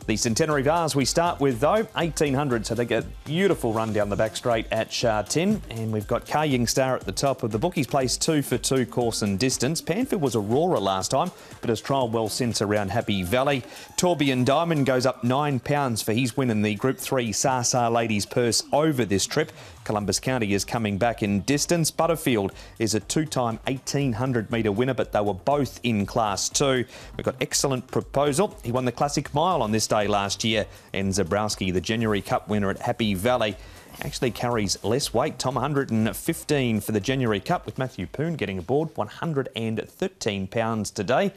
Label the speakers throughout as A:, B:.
A: The Centenary Vars we start with, though, 1800, so they get a beautiful run down the back straight at Sha Tin. And we've got Ka Star at the top of the book. He's placed 2 for 2 course and distance. Panfield was Aurora last time, but has trialled well since around Happy Valley. Tourbillon Diamond goes up £9 for his win in the Group 3 Sa Ladies Purse over this trip. Columbus County is coming back in distance. Butterfield is a 2-time 1800-metre winner, but they were both in Class 2. We've got Excellent Proposal. He won the Classic Mile on this day last year. And Zabrowski, the January Cup winner at Happy Valley, actually carries less weight. Tom, 115 for the January Cup, with Matthew Poon getting aboard, £113 today.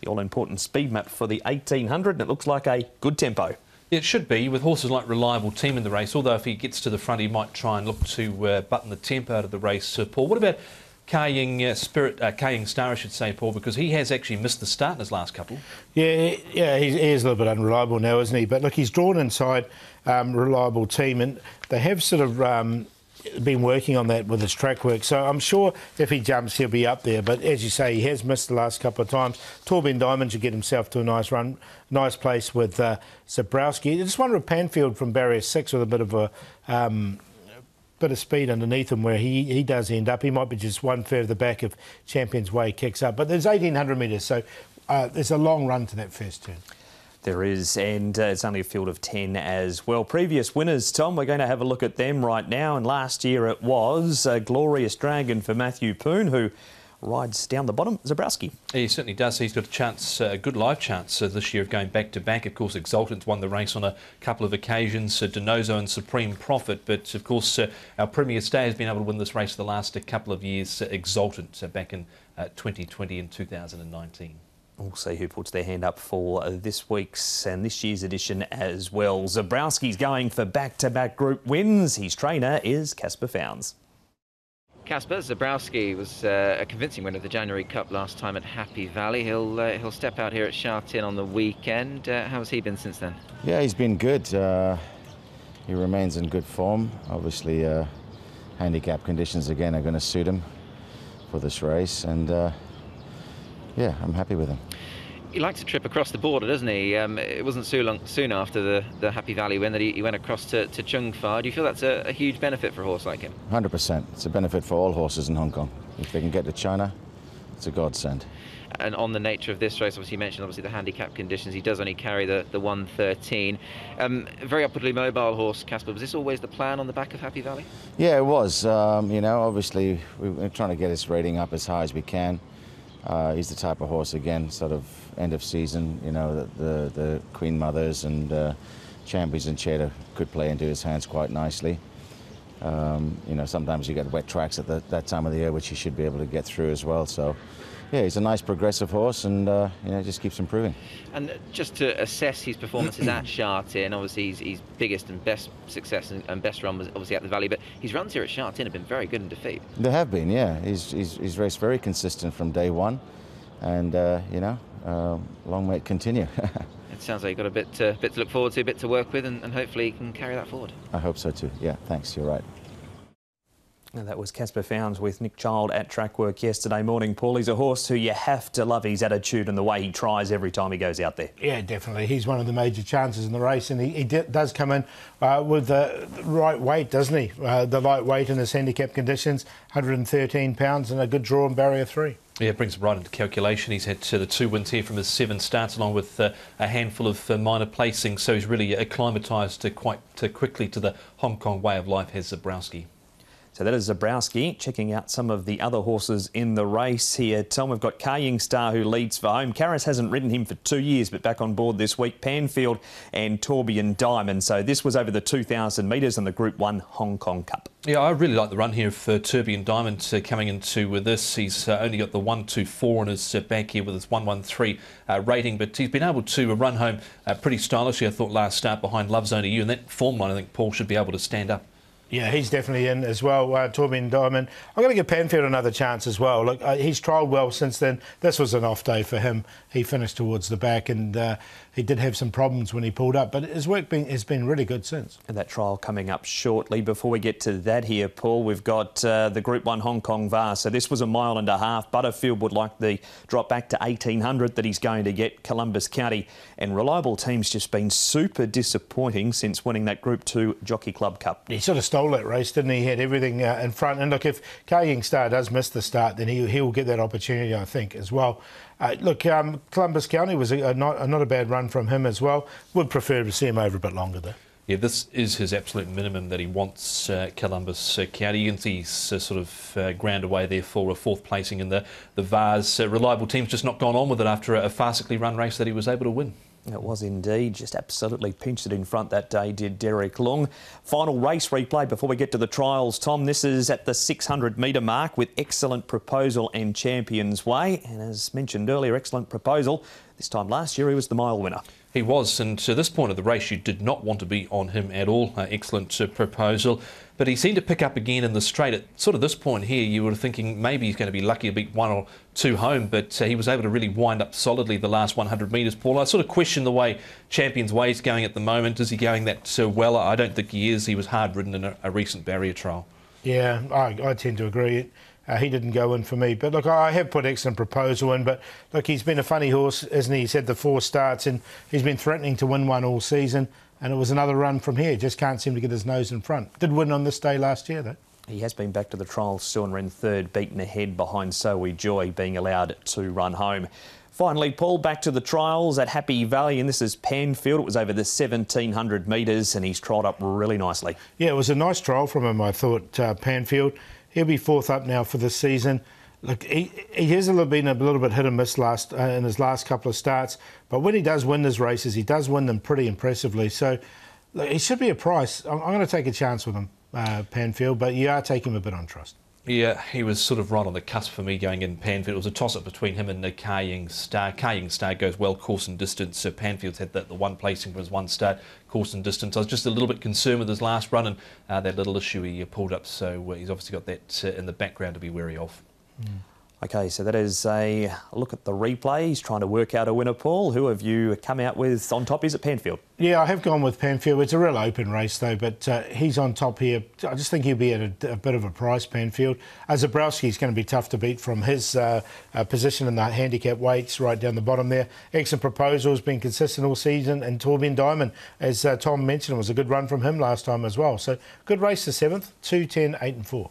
A: The all-important speed map for the 1800, and it looks like a good tempo.
B: It should be, with horses like Reliable Team in the race, although if he gets to the front he might try and look to button the tempo out of the race. Paul, what about Ka Star, I should say, Paul, because he has actually missed the start in his last couple. Yeah,
C: he is a little bit unreliable now, isn't he? But look, he's drawn inside Reliable Team, and they have sort of been working on that with his track work. So I'm sure if he jumps, he'll be up there. But as you say, he has missed the last couple of times. Tourbillon Diamond should get himself to a nice run, nice place with Zabrowski. I just wonder if Panfield from barrier 6 with a bit of a bit of speed underneath him, where he does end up. He might be just one further back if Champions Way kicks up. But there's 1800 metres, so there's a long run to that first turn.
A: There is, and it's only a field of 10 as well. Previous winners, Tom, we're going to have a look at them right now. And last year it was Glorious Dragon for Matthew Poon, who rides down the bottom. Zabrowski.
B: He certainly does. He's got a chance, a good live chance this year of going back-to-back. Of course, Exultant's won the race on a couple of occasions, Denozo and Supreme Profit. But, of course, our Premier Stay has been able to win this race for the last couple of years, Exultant, back in 2020 and 2019.
A: We'll see who puts their hand up for this week's and this year's edition as well. Zabrowski's going for back-to-back group wins. His trainer is Casper Founds.
D: Casper, Zabrowski was a convincing winner of the January Cup last time at Happy Valley. He'll step out here at Sha Tin on the weekend. How has he been since then?
E: Yeah, he's been good. He remains in good form. Obviously, handicap conditions again are going to suit him for this race, and yeah, I'm happy with him.
D: He likes to trip across the border, doesn't he? It wasn't soon after the Happy Valley win that he went across to Chung Fa. Do you feel that's a huge benefit for a horse like him? 100%.
E: It's a benefit for all horses in Hong Kong. If they can get to China, it's a godsend.
D: And on the nature of this race, obviously you mentioned the handicap conditions. He does only carry the 113. Very upwardly mobile horse, Casper. Was this always the plan on the back of Happy Valley?
E: Yeah, it was. You know, obviously we're trying to get his rating up as high as we can. He's the type of horse, again, sort of end of season, you know, the Queen Mothers and Champions and Cheddar could play into his hands quite nicely. You know, sometimes you get wet tracks at that time of the year, which he should be able to get through as well. So, yeah, he's a nice progressive horse, and you know, just keeps improving.
D: And just to assess his performances at Sha Tin, obviously his biggest and best success and best run was obviously at the Valley, but his runs here at Sha Tin have been very good in defeat.
E: They have been, yeah. He's raced very consistent from day one, and you know, long may it continue.
D: It sounds like you've got a bit to look forward to, a bit to work with, and hopefully he can carry that forward.
E: I hope so too. Yeah, thanks. You're right.
A: And that was Casper Founds with Nick Child at track work yesterday morning. Paul, he's a horse who you have to love his attitude and the way he tries every time he goes out there.
C: Yeah, definitely. He's one of the major chances in the race, and he does come in with the right weight, doesn't he? The light weight in his handicap conditions, £113, and a good draw in barrier 3.
B: Yeah, it brings him right into calculation. He's had the 2 wins here from his 7 starts, along with a handful of minor placings, so he's really acclimatised quite quickly to the Hong Kong way of life, has Zabrowski.
A: So that is Zabrowski. Checking out some of the other horses in the race here, Tom, we've got Ka Star, who leads for home. Karras hasn't ridden him for 2 years, but back on board this week. Panfield and Tourbillon Diamond. So this was over the 2,000 metres in the Group 1 Hong Kong Cup.
B: Yeah, I really like the run here for Tourbillon Diamond coming into this. He's only got the 124 in his back here with his 113 rating, but he's been able to run home pretty stylishly, I thought, last start behind Love's Only You, and that form line I think Paul should be able to stand up.
C: Yeah, he's definitely in as well, Tourbillon Diamond. I'm going to give Panfield another chance as well. Look, he's trialled well since then. This was an off day for him. He finished towards the back, and he did have some problems when he pulled up, but his work has been really good since.
A: And that trial coming up shortly. Before we get to that here, Paul, we've got the Group 1 Hong Kong Vase. So this was 1.5 miles. Butterfield would like the drop back to 1,800 that he's going to get. Columbus County and Reliable Team's just been super disappointing since winning that Group 2 Jockey Club Cup.
C: He sort of stole that race, didn't he? He had everything in front. And look, if Ka Star does miss the start, then he will get that opportunity, I think, as well. Columbus County was not a bad run from him as well. Would prefer to see him over a bit longer, though.
B: Yeah, this is his absolute minimum that he wants, Columbus County. You can see he's sort of ground away there for a 4th placing in the Vase. Reliable Team's just not gone on with it after a farcically run race that he was able to win.
A: It was indeed. Just absolutely pinched it in front that day, did Derek Long. Final race replay before we get to the trials, Tom. This is at the 600-metre mark with Excellent Proposal and Champions Way. And as mentioned earlier, Excellent Proposal, this time last year he was the mile winner.
B: He was, and to this point of the race you did not want to be on him at all. Excellent Proposal. But he seemed to pick up again in the straight. At sort of this point here, you were thinking maybe he's going to be lucky to beat 1 or 2 home, but he was able to really wind up solidly the last 100 metres, Paul. I sort of question the way Champions Way is going at the moment. Is he going that well? I don't think he is. He was hard-ridden in a recent barrier trial.
C: Yeah, I tend to agree. He didn't go in for me. But look, I have put Excellent Proposal in, but look, he's been a funny horse, isn't he? He's had the 4 starts and he's been threatening to win one all season. And it was another run from here. Just can't seem to get his nose in front. Did win on this day last year, though.
A: He has been back to the trials still and ran 3rd, beaten ahead behind So We Joy, being allowed to run home. Finally, Paul, back to the trials at Happy Valley, and this is Panfield. It was over the 1,700 metres, and he's trialled up really nicely. Yeah,
C: it was a nice trial from him, I thought, Panfield. He'll be 4th up now for this season. Look, he has been a little bit hit and miss in his last couple of starts, but when he does win his races, he does win them pretty impressively. So look, he should be a price. I'm going to take a chance with him, Panfield, but you are taking him a bit on trust.
B: Yeah, he was sort of right on the cusp for me going in Panfield. It was a toss-up between him and Ka Star. Ka Star goes well course and distance. So Panfield's had the 1 placing for his 1 start, course and distance. I was just a little bit concerned with his last run and that little issue he pulled up. So he's obviously got that in the background to be wary of.
A: OK, so that is a look at the replay. He's trying to work out a winner, Paul. Who have you come out with on top? Is it Panfield?
C: Yeah, I have gone with Panfield. It's a real open race, though, but he's on top here. I just think he'll be at a bit of a price, Panfield. Zabrowski's going to be tough to beat from his position in the handicap weights right down the bottom there. Excellent Proposal has been consistent all season, and Torbjorn Diamond, as Tom mentioned, was a good run from him last time as well. So good race the 7th, 2, 10, 8 and 4.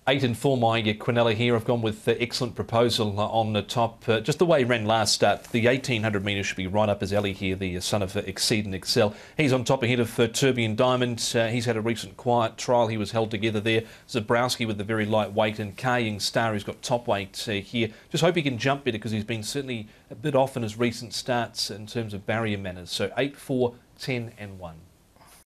B: 8 and 4, my Quinella here. I've gone with Excellent Proposal on the top. Just the way he ran last start, the 1,800 metres should be right up his alley here, the son of Exceed and Excel. He's on top ahead of Torbjorn Diamond. He's had a recent quiet trial. He was held together there. Zabrowski with the very light weight, and Ka Star, who's got top weight here. Just hope he can jump better because he's been certainly a bit off in his recent starts in terms of barrier manners. So 8, 4, 10 and 1.